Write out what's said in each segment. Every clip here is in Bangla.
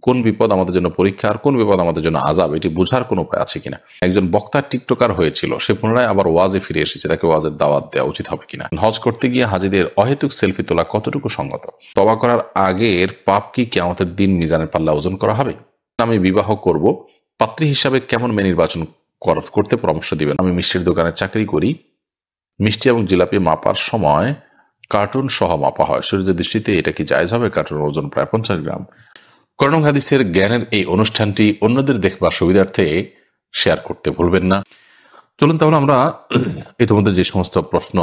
কোন বিপদ আমাদের জন্য পরীক্ষা আর কোন বিপদ আমাদের জন্য আযাব, এটি বোঝার কোনো উপায় আছে কিনা। একজন বক্তা টিকটকার হয়েছিল, সে পুনরায় আবার ওয়াজে ফিরে এসেছে, তাকে ওয়াজের দাওয়াত দেওয়া উচিত হবে কিনা। হজ করতে গিয়ে হাজিদের অহেতুক সেলফি তোলা কতটুকু সঙ্গত। তওবা করার আগের পাপ কি কিয়ামতের দিন মিজানের পাল্লা ওজন করা হবে। আমি বিবাহ করব, পাত্রী হিসাবে কেমন মেয়ে নির্বাচন করতে পরামর্শ দিবেন। আমি মিষ্টির দোকানে চাকরি করি, মিষ্টি এবং জিলাপি মাপার সময় কার্টুন সহ মাপা হয়, শরীরের দৃষ্টিতে এটা কি জায়েজ হবে? কার্টুনের ওজন প্রায় 50 গ্রাম। কোরআন হাদিসের জ্ঞানের এই অনুষ্ঠানটি অন্যদের দেখবার সুবিধার্থে শেয়ার করতে ভুলবেন না। চলুন তাহলে আমরা ইতিমধ্যে যে সমস্ত প্রশ্ন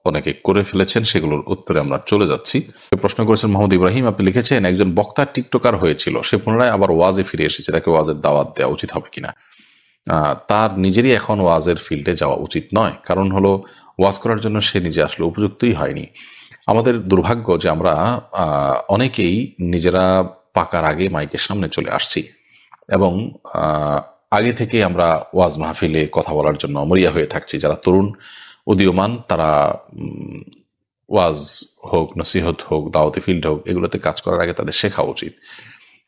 অনেকে করে ফেলেছেন সেগুলোর উত্তরে আমরা চলে যাচ্ছি। প্রশ্ন করেছেন মোহাম্মদ ইব্রাহিম, আপনি লিখেছেন একজন বক্তা টিকটকার হয়েছিল, সে পুনরায় আবার ওয়াজে ফিরে এসেছে, তাকে ওয়াজের দাওয়াত দেওয়া উচিত হবে কিনা। তার নিজেরই এখন ওয়াজের ফিল্ডে যাওয়া উচিত নয়, কারণ হলো ওয়াজ করার জন্য সে নিজে আসলে উপযুক্তই হয়নি। আমাদের দুর্ভাগ্য যে আমরা অনেকেই নিজেরা পাকার আগে মাইকের সামনে চলে আসছি এবং আগে থেকে আমরা ওয়াজ মাহফিলে কথা বলার জন্য মরিয়া হয়ে থাকছি। যারা তরুণ উদীয়মান তারা ওয়াজ হোক, নসিহত হোক, দাওয়াতি ফিল্ড হোক, এগুলোতে কাজ করার আগে তাদের শেখা উচিত,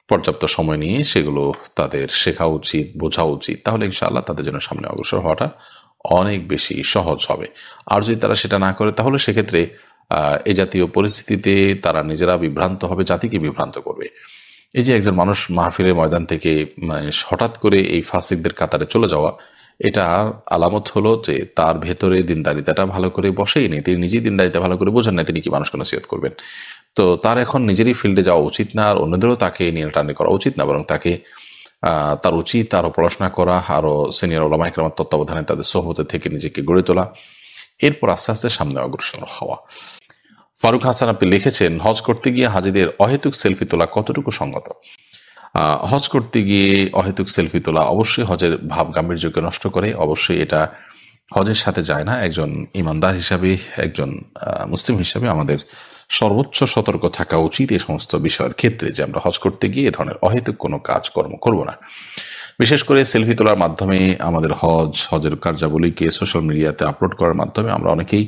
পর্যাপ্ত সময় নিয়ে সেগুলো তাদের শেখা উচিত, বোঝা উচিত। তাহলে ইনশাআল্লাহ তাদের জন্য সামনে অগ্রসর হওয়াটা অনেক বেশি সহজ হবে। আর যদি তারা সেটা না করে তাহলে সেক্ষেত্রে এই জাতীয় পরিস্থিতিতে তারা নিজেরা বিভ্রান্ত হবে, জাতিকে বিভ্রান্ত করবে। এই যে একজন মানুষ মাহফিলের ময়দান থেকে হঠাৎ করে এই ফাসিকদের কাতারে চলে যাওয়া, এটা আলামত হলো যে তার ভেতরে দিনদারিতাটা ভালো করে বসেই নেই, তিনি নিজেই দিনদারিতা ভালো করে বোঝেন না, তিনি কি মানুষকে নসিহত করবেন। তো তার এখন নিজেরই ফিল্ডে যাওয়া উচিত না, আর অন্যদেরও তাকে নিয়ে টানি করা উচিত না, বরং তাকে তার উচিত আরো পড়াশোনা করা, আরো সিনিয়র ওলামা ইকরামের তত্ত্বাবধানে তাদের সোহবতে থেকে নিজেকে গড়ে তোলা, এরপর আস্তে আস্তে সামনে অগ্রসর হওয়া। ফারুক হাসান, আপনি লিখেছেন হজ করতে গিয়ে হাজিদের অহেতুক সেলফি তোলা কতটুকু সঙ্গত। হজ করতে গিয়ে অহেতুক সেলফি তোলা অবশ্যই হজের ভাব গাম্ভীর্যকে নষ্ট করে, অবশ্যই এটা হজের সাথে যায় না। একজন ইমানদার হিসাবে, একজন মুসলিম হিসাবে আমাদের সর্বোচ্চ সতর্ক থাকা উচিত এই সমস্ত বিষয়ের ক্ষেত্রে, যে আমরা হজ করতে গিয়ে এ ধরনের অহেতুক কোনো কাজকর্ম করব না। বিশেষ করে সেলফি তোলার মাধ্যমে আমাদের হজের কার্যাবলীকে সোশ্যাল মিডিয়াতে আপলোড করার মাধ্যমে আমরা অনেকেই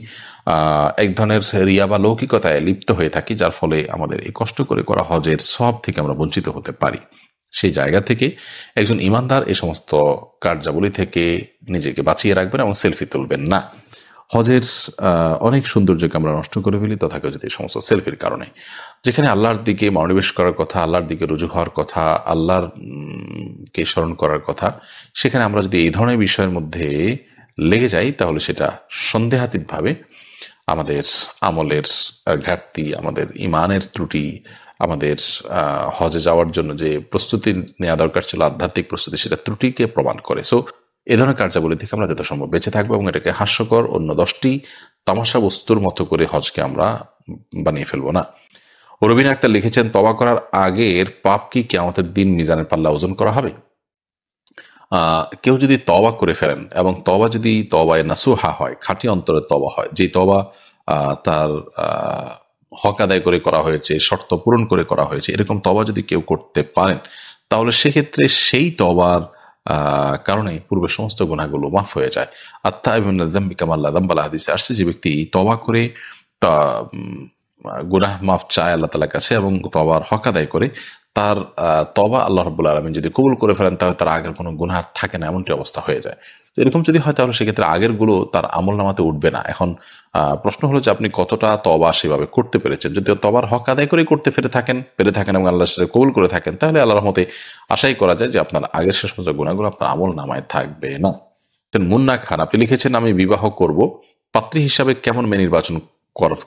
এক ধরনের রিয়া বা লৌকিকতায় লিপ্ত হয়ে থাকি, যার ফলে আমাদের এই কষ্ট করে করা হজের সব থেকে আমরা বঞ্চিত হতে পারি। সেই জায়গা থেকে একজন ইমানদার এই সমস্ত কার্যাবলী থেকে নিজেকে বাঁচিয়ে রাখবেন এবং সেলফি তুলবেন না। হজের অনেক সৌন্দর্যকে আমরা নষ্ট করে ফেলি তথাকথিত এই সমস্ত সেলফির কারণে। যেখানে আল্লাহর দিকে মনোনিবেশ করার কথা, আল্লাহর দিকে রুজু হওয়ার কথা, আল্লাহর কে স্মরণ করার কথা, সেখানে আমরা যদি এই ধরনের বিষয়ের মধ্যে লেগে যাই তাহলে সেটা সন্দেহাতীতভাবে আমাদের আমলের ঘাটতি, আমাদের ইমানের ত্রুটি, আমাদের হজে যাওয়ার জন্য যে প্রস্তুতি নেওয়া দরকার ছিল, আধ্যাত্মিক প্রস্তুতি, সেটা ত্রুটিকে প্রমাণ করে। সো এ ধরনের কার্যাবলী থেকে আমরা যথাসম্ভব বেঁচে থাকবো এবং এটাকে হাস্যকর অন্য 10টি তামাশা বস্তুর মতো করে হজকে আমরা বানিয়ে ফেলবো না। রবিন আক্তার লিখেছেন, তওবা করার আগের পাপ কি কিয়ামতের দিন মিজানের পাল্লা ওজন করা হবে। কেউ যদি তওবা করে ফেলেন এবং তওবা যদি তওবায়ে নাসুহা হয়, খাঁটি অন্তরের তওবা হয়, যে তওবা তার হক আদায় করে করা হয়েছে, শর্ত পূরণ করে করা হয়েছে, এরকম তওবা যদি কেউ করতে পারেন তাহলে সেক্ষেত্রে সেই তওবার কারণে পূর্বের সমস্ত গুনাহগুলো মাফ হয়ে যায়। আত্তাইবু মিনাজ যামবি কামা লা যামবা লাহু হাদিসে আসছে, যে ব্যক্তি তওবা করে গুনাহ মাফ চায় আল্লাহ তাআলার কাছে এবং তওবার হক আদায় করে, তার তওবা আল্লাহ রাব্বুল আলামিন যদি কবুল করে ফেলেন তাহলে তার আগের কোনো গুনাহ থাকে না, এমনটি অবস্থা হয়ে যায়। তো এরকম যদি হয় তাহলে সেক্ষেত্রে আগের গুলো তার আমলনামাতে উঠবে না। এখন প্রশ্ন হলো যে আপনি কতটা তওবা সেভাবে করতে পেরেছেন। যদি তওবার হক আদায় করে করতে পেরে থাকেন এবং আল্লাহর সাথে কবুল করে থাকেন, তাহলে আল্লাহর রহমতে আশাই করা যায় যে আপনার আগের শেষ পর্যন্ত গুনাহগুলো আপনার আমলনামায় থাকবে না। মুন্না খান, আপনি লিখেছেন আমি বিবাহ করব, পাত্রী হিসাবে কেমন মেয়ে নির্বাচন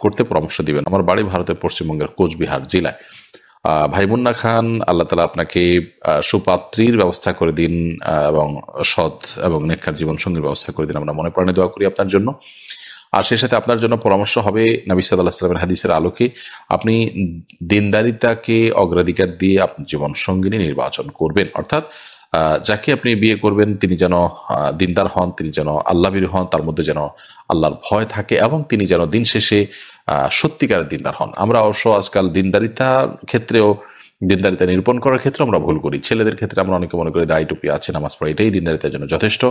করতে পরামর্শ দিবেন। আমার বাড়ি ভারতের পশ্চিমবঙ্গের কোচবিহার জেলায়। ভাই মুন্না খান, আল্লাহ তাআলা আপনাকে সুপাত্রীর ব্যবস্থা করে দিন এবং সৎ এবং নেককার জীবন সঙ্গীর ব্যবস্থা করে দিন, আমরা মনে প্রাণে দোয়া করি আপনার জন্য। আর সেই সাথে আপনার জন্য পরামর্শ হবে নবী সাল্লাল্লাহু আলাইহি ওয়াসাল্লামের হাদিসের আলোকে আপনি দিনদারিতাকে অগ্রাধিকার দিয়ে আপনার জীবন সঙ্গিনী নির্বাচন করবেন। অর্থাৎ যাকে আপনি বিয়ে করবেন তিনি যেন দিনদার হন, তিনি যেন আল্লাহভীরু হন, তার মধ্যে যেন আল্লাহর ভয় থাকে এবং তিনি যেন দিন শেষে সত্যিকারের দিনদার হন। আমরা অবশ্য আজকাল দিনদারিতার ক্ষেত্রেও, দিনদারিতা নিরূপণ করার ক্ষেত্রে আমরা ভুল করি। ছেলেদের ক্ষেত্রে আমরা অনেকে মনে করি দাড়ি টুপি আছে, নামাজ পড়া, এটাই দিনদারিতার জন্য যথেষ্ট।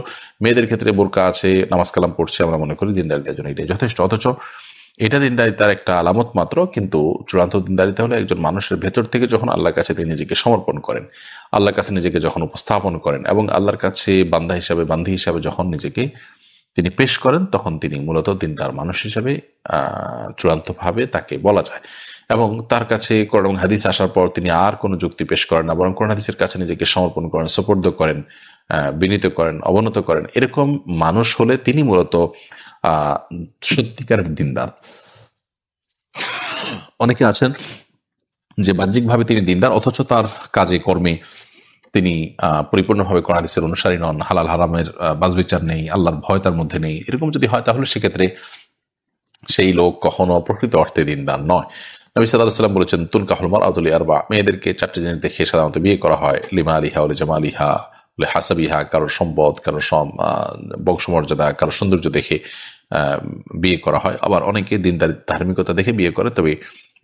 মেয়েদের ক্ষেত্রে বোরকা আছে, নামাজ কালাম পড়ছে, আমরা মনে করি দিনদারিতার জন্য এটাই যথেষ্ট। অথচ এটা দিনদারিতার একটা আলামত মাত্র, কিন্তু চূড়ান্ত দিনদারিতা হলো একজন মানুষের ভেতর থেকে যখন আল্লাহর কাছে তিনি নিজেকে সমর্পণ করেন, আল্লাহর কাছে নিজেকে যখন উপস্থাপন করেন এবং আল্লাহর কাছে বান্দা হিসাবে বান্দী হিসাবে যখন নিজেকে তিনি পেশ করেন, তখন তিনি মূলত দিনদার মানুষ হিসাবে চূড়ান্তভাবে তাকে বলা যায়। এবং তার কাছে কোরআন এবং হাদিস আসার পর তিনি আর কোনো যুক্তি পেশ করেন না, বরং কোরআন হাদিসের কাছে নিজেকে সমর্পণ করেন, সোপর্দ করেন, বিনীত করেন, অবনত করেন। এরকম মানুষ হলে তিনি মূলত সত্যিকারের দিনদার। অনেকে আছেন যে বাহ্যিকভাবে তিনি দিনদার, অথচ তার কাজে কর্মে তিনি পরিপূর্ণভাবে কোরআন হাদিসের অনুসারী নন, হালাল হারামের বাছবিচার নেই, আল্লাহর ভয় তার মধ্যে নেই। এরকম যদি হয় তাহলে সেক্ষেত্রে সেই লোক কখনো প্রকৃত অর্থে দিনদার নয়। নবী সাল্লাল্লাহু আলাইহি ওয়াসাল্লাম বলেছেন, তুনকাহুল মারআতু লিআরবা, মেয়েদেরকে চারটি জিনিস দেখে সাধারণত বিয়ে করা হয়। লিমালিহা ওয়া লিজামালিহা ওয়া হাসাবিহা, কারোর সম্পদ, কারোর বংশমর্যাদা, কারোর সৌন্দর্য দেখে বিয়ে করা হয়। আবার অনেকে দিনদার ধার্মিকতা দেখে বিয়ে করে। তবে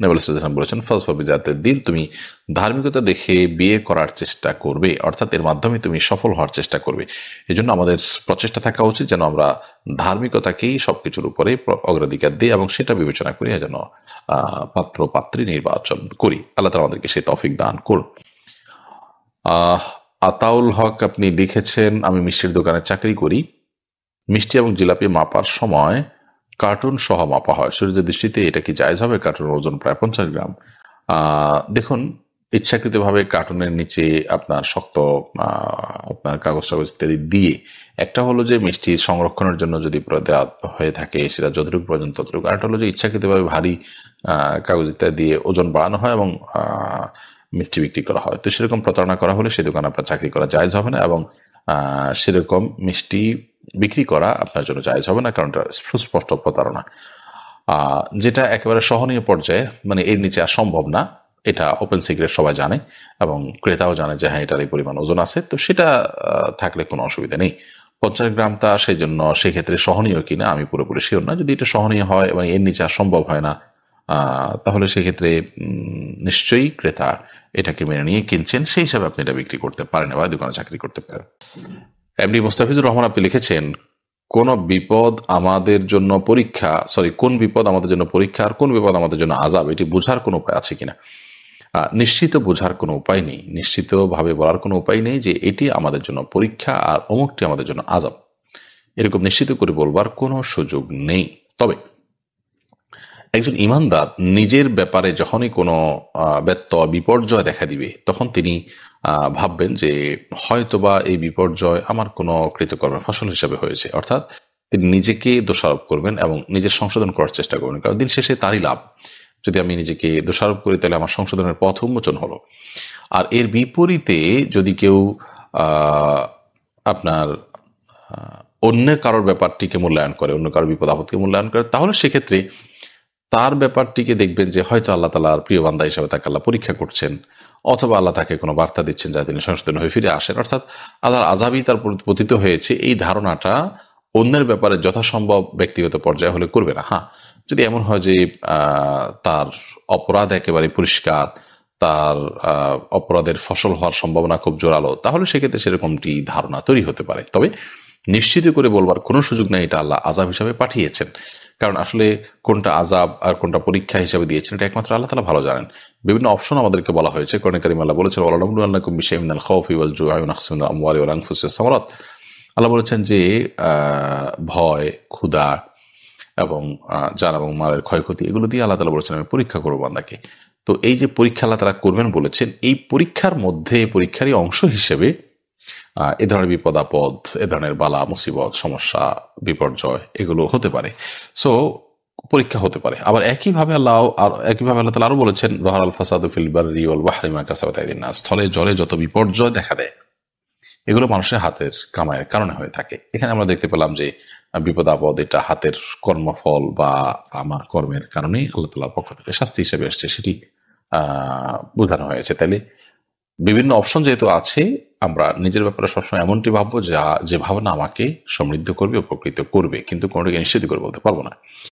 নবী সাল্লাল্লাহু আলাইহি ওয়াসাল্লাম বলেছেন, ফাজফা বিযাতিদ দ্বীন, তুমি ধার্মিকতা দেখে বিয়ে করার চেষ্টা করবে, অর্থাৎ এর মাধ্যমে তুমি সফল হওয়ার চেষ্টা করবে। এজন্য আমাদের প্রচেষ্টা থাকা উচিত যেন আমরা ধার্মিকতাকেই সবকিছুর উপরে অগ্রাধিকার দিই এবং সেটা বিবেচনা করি, যেন পাত্র পাত্রী নির্বাচন করি। আল্লাহ তাআলা আমাদেরকে সেই তৌফিক দান করুন। আতাউল হক আপনি লিখেছেন, আমি মিষ্টির দোকানে চাকরি করি। মিষ্টি এবং জিলাপি মাপার সময় কার্টুন সহ মাপা হয়, শরীরের দৃষ্টিতে এটা কি জায়েজ হবে? কার্টুনের ওজন প্রায় 50 গ্রাম। দেখুন, ইচ্ছাকৃতভাবে কার্টুনের নিচে আপনার শক্ত আপনার কাগজ টাগজ ইত্যাদি দিয়ে, একটা হলো যে মিষ্টি সংরক্ষণের জন্য যদি দেওয়া হয়ে থাকে সেটা যতটুকু প্রয়োজন ততটুকু, আরেকটা হলো যে ইচ্ছাকৃতভাবে ভারী কাগজ ইত্যাদি দিয়ে ওজন বাড়ানো হয় এবং মিষ্টি বিক্রি করা হয়। তো সেরকম প্রতারণা করা হলে সেই দোকানে আপনার চাকরি করা জায়েজ হবে না, এবং সেরকম মিষ্টি বিক্রি করা আপনার জন্য জায়েজ হবে না, কারণ এটা সুস্পষ্ট প্রতারণা। যেটা একেবারে সহনীয় পর্যায়ে, মানে এর নিচে আর সম্ভব না, এটা ওপেন সিক্রেট, সবাই জানে এবং ক্রেতাও জানে যে হ্যাঁ এটার এই পরিমাণ ওজন আছে, তো সেটা থাকলে কোনো অসুবিধা নেই। 50 গ্রামটা সেই জন্য সেক্ষেত্রে সহনীয় কিনা আমি পুরোপুরি শিওর না। যদি এটা সহনীয় হয় এবং এর নিচে আর সম্ভব হয় না, তাহলে সেক্ষেত্রে নিশ্চয়ই ক্রেতা এটাকে মেনে নিয়ে কিনছেন, সেই হিসাবে আপনি এটা বিক্রি করতে পারেন বা দোকানে চাকরি করতে পারেন। এমডি মোস্তাফিজুর রহমান আপনি লিখেছেন, কোন বিপদ আমাদের জন্য পরীক্ষা, কোন বিপদ আমাদের জন্য পরীক্ষা আর কোন বিপদ আমাদের জন্য আযাব, এটি বোঝার কোনো উপায় আছে কিনা? নিশ্চিত বোঝার কোনো উপায় নেই, নিশ্চিতভাবে বলার কোনো উপায় নেই যে এটি আমাদের জন্য পরীক্ষা আর অমুকটি আমাদের জন্য আযাব, এরকম নিশ্চিত করে বলবার কোনো সুযোগ নেই। তবে একজন ইমানদার নিজের ব্যাপারে যখনই কোনো ব্যত্যয় বিপর্যয় দেখা দিবে, তখন তিনি ভাববেন যে হয়তোবা এই বিপর্যয় আমার কোনো কৃতকর্মের ফসল হিসেবে হয়েছে, অর্থাৎ তিনি নিজেকে দোষারোপ করবেন এবং নিজের সংশোধন করার চেষ্টা করবেন, কারণ দিন শেষে তারই লাভ। যদি আমি নিজেকে দোষারোপ করি তাহলে আমার সংশোধনের পথ উন্মোচন হলো। আর এর বিপরীতে যদি কেউ আপনার অন্য কারোর ব্যাপারটিকে মূল্যায়ন করে, অন্য কারোর বিপদ আপদকে মূল্যায়ন করে, তাহলে সেক্ষেত্রে তার ব্যাপারটিকে দেখবেন যে হয়তো আল্লাহ তাআলার প্রিয় বান্দা হিসাবে তাকে আল্লাহ পরীক্ষা করছেন, অথবা আল্লাহ তাকে কোনো বার্তা দিচ্ছেন যা তিনি সংশোধন হয়ে ফিরে আসেন, অর্থাৎ আল্লাহর আযাবই তার পতিত হয়েছে। এই ধারণাটা অন্যের ব্যাপারে যথাসম্ভব ব্যক্তিগত পর্যায়ে হলে করবে না। হ্যাঁ, যদি এমন হয় যে তার অপরাধ একেবারে পরিষ্কার, তার অপরাধের ফসল হওয়ার সম্ভাবনা খুব জোরালো, তাহলে সেক্ষেত্রে সেরকমটি ধারণা তৈরি হতে পারে। তবে নিশ্চিত করে বলবার কোনো সুযোগ নেই এটা আল্লাহ আযাব হিসাবে পাঠিয়েছেন, কারণ আসলে কোনটা আযাব আর কোনটা পরীক্ষা হিসাবে দিয়েছেন এটা একমাত্র আল্লাহ তাআলা ভালো জানেন। বিভিন্ন অপশন আমাদেরকে বলা হয়েছে। কোরআনে কারীমে আল্লাহ বলেছেন, ওয়ালানাবলুওয়ান্নাকুম বিশাইইন মিনাল খাউফি ওয়াল জু'i ওয়া নাকসিন মিনাল আমওয়ালি ওয়াল আনফুসি ওয়াস সামারাত। আল্লাহ বলেছেন যে ভয়, ক্ষুধা এবং জান এবং মালের ক্ষয়ক্ষতি, এগুলো দিয়ে আল্লাহ তাআলা বলেছেন আমি পরীক্ষা করব বান্দাকে। তো এই যে পরীক্ষা আল্লাহ তাআলা করবেন বলেছেন, এই পরীক্ষার মধ্যে, পরীক্ষারই অংশ হিসেবে এ ধরনের বিপদ আপদ, এ ধরনের বালা মুসিবত, সমস্যা, বিপর্যয় এগুলো হতে পারে। সো পরীক্ষা হতে পারে। আবার একইভাবে আল্লাহ তাআলা আরো বলেছেন, যাহারাল ফাসাদু ফিল বাররি ওয়াল বাহরি বিমা কাসাবাত আইদিন নাস, স্থলে জলে যত বিপর্যয় দেখা দেয় এগুলো মানুষের হাতের কামাইয়ের কারণে হয়ে থাকে। এখানে আমরা দেখতে পেলাম যে বিপদ আপদ এটা হাতের কর্মফল বা আমার কর্মের কারণেই আল্লাহ তাআলার পক্ষ থেকে শাস্তি হিসেবে এসছে, সেটি বোঝানো হয়েছে। তাইলে বিভিন্ন অপশন যেহেতু আছে, আমরা নিজের ব্যাপারে সবসময় এমনটি ভাববো যে ভাবনা আমাকে সমৃদ্ধ করবে, উপকৃত করবে, কিন্তু কোনোটাকে নিশ্চিত করে বলতে পারবো না।